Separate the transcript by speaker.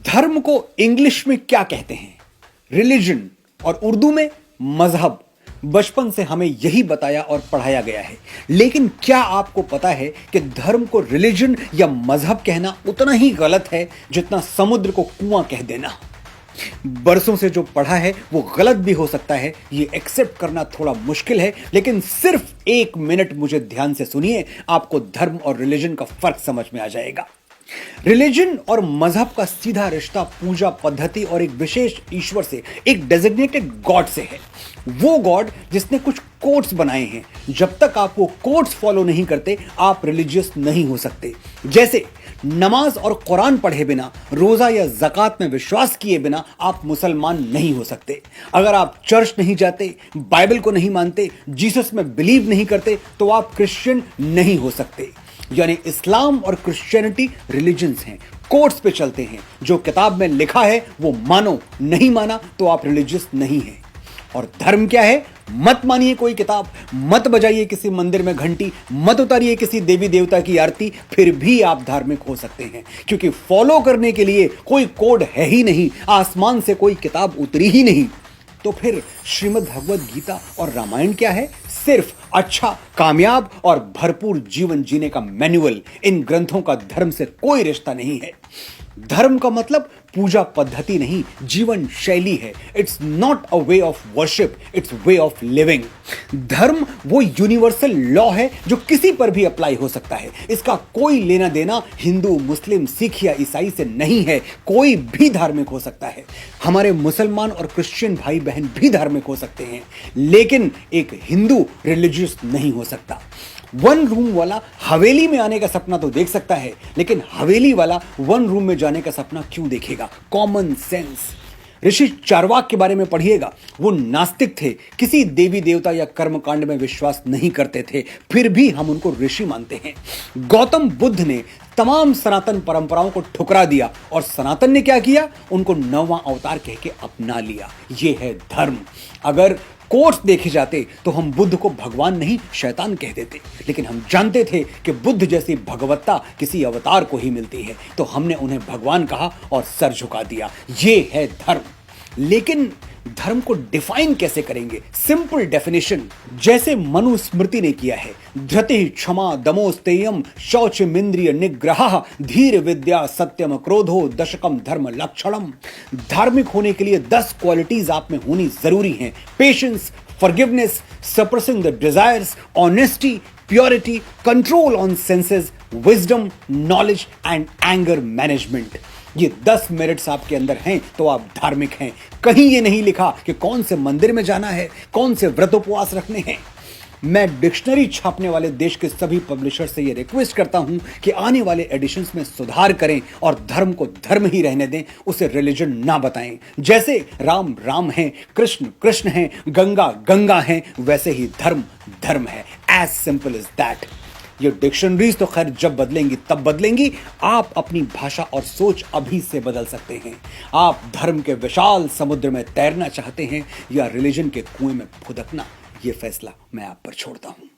Speaker 1: धर्म को इंग्लिश में क्या कहते हैं? रिलीजन, और उर्दू में मजहब। बचपन से हमें यही बताया और पढ़ाया गया है, लेकिन क्या आपको पता है कि धर्म को रिलीजन या मजहब कहना उतना ही गलत है जितना समुद्र को कुआं कह देना? बरसों से जो पढ़ा है वो गलत भी हो सकता है, ये एक्सेप्ट करना थोड़ा मुश्किल है, लेकिन सिर्फ 1 मिनट मुझे ध्यान से सुनिए, आपको धर्म और रिलीजन का फर्क समझ में आ जाएगा। रिलीजन और मजहब का सीधा रिश्ता पूजा पद्धति और एक विशेष ईश्वर से, एक डेजिग्नेटेड गॉड से है। वो गॉड जिसने कुछ कोड्स बनाए हैं। जब तक आप वो कोड्स फॉलो नहीं करते, आप रिलीजियस नहीं हो सकते। जैसे नमाज और कुरान पढ़े बिना, रोजा या ज़कात में विश्वास किए बिना आप मुसलमान नहीं हो सकते। अगर आप चर्च नहीं जाते, बाइबल को नहीं मानते, जीसस में बिलीव नहीं करते, तो आप क्रिश्चियन नहीं हो सकते। यानी इस्लाम और क्रिश्चियनिटी रिलीजन्स हैं, कोड्स पे चलते हैं। जो किताब में लिखा है वो मानो, नहीं माना तो आप रिलीजियस नहीं हैं। और धर्म क्या है? मत मानिए कोई किताब, मत बजाइए किसी मंदिर में घंटी, मत उतारिए किसी देवी देवता की आरती, फिर भी आप धार्मिक हो सकते हैं, क्योंकि फॉलो करने के लिए कोई कोड है ही नहीं, आसमान से कोई किताब उतरी ही नहीं। तो फिर श्रीमद् भगवद गीता और रामायण क्या है? सिर्फ अच्छा, कामयाब और भरपूर जीवन जीने का मैनुअल। इन ग्रंथों का धर्म से कोई रिश्ता नहीं है। धर्म का मतलब पूजा पद्धति नहीं, जीवन शैली है। It's not a way of worship, it's way of living. धर्म वो यूनिवर्सल लॉ है जो किसी पर भी अप्लाई हो सकता है। इसका कोई लेना देना हिंदू, मुस्लिम, सिख या ईसाई से नहीं है। कोई भी धार्मिक हो सकता है। हमारे मुसलमान और क्रिश्चियन भाई बहन भी धार्मिक हो सकते हैं, लेकिन एक हिंदू रिलीजियस नहीं हो सकता। 1 रूम वाला हवेली में आने का सपना तो देख सकता है, लेकिन हवेली वाला 1 रूम में जाने का सपना क्यों देखेगा? Common sense. ऋषि चारवाक के बारे में पढ़िएगा। वो नास्तिक थे, किसी देवी देवता या कर्मकांड में विश्वास नहीं करते थे, फिर भी हम उनको ऋषि मानते हैं। गौतम बुद्ध ने तमाम सनातन परंपराओं को ठुकरा दिया, और सनातन ने क्या किया? उनको 9वां अवतार कह के अपना लिया। ये है धर्म। अगर कोट्स देखे जाते तो हम बुद्ध को भगवान नहीं, शैतान कह देते, लेकिन हम जानते थे कि बुद्ध जैसी भगवत्ता किसी अवतार को ही मिलती है, तो हमने उन्हें भगवान कहा और सर झुका दिया। ये है धर्म। लेकिन धर्म को डिफाइन कैसे करेंगे? सिंपल डेफिनेशन, जैसे मनुस्मृति ने किया है। धृति, क्षमा, दमोस्तेयम, शौचमिंद्रिय निग्रह, धीर विद्या, सत्यम, क्रोधो, दशकम धर्म लक्षणम। धार्मिक होने के लिए 10 क्वालिटीज आप में होनी जरूरी हैं। Patience, forgiveness, suppressing the desires, honesty, purity, control on senses, wisdom, knowledge and anger management. ये 10 मेरिट्स आपके अंदर हैं तो आप धार्मिक हैं। कहीं ये नहीं लिखा कि कौन से मंदिर में जाना है, कौन से व्रत उपवास रखने हैं। मैं डिक्शनरी छापने वाले देश के सभी पब्लिशर से ये रिक्वेस्ट करता हूं कि आने वाले एडिशंस में सुधार करें और धर्म को धर्म ही रहने दें, उसे रिलीजन ना बताएं। जैसे राम राम है, कृष्ण कृष्ण है, गंगा गंगा है, वैसे ही धर्म धर्म है। As simple as that. ये डिक्शनरीज तो खैर जब बदलेंगी तब बदलेंगी। आप अपनी भाषा और सोच अभी से बदल सकते हैं। आप धर्म के विशाल समुद्र में तैरना चाहते हैं या रिलीजन के कुएं में फुदकना, ये फैसला मैं आप पर छोड़ता हूं।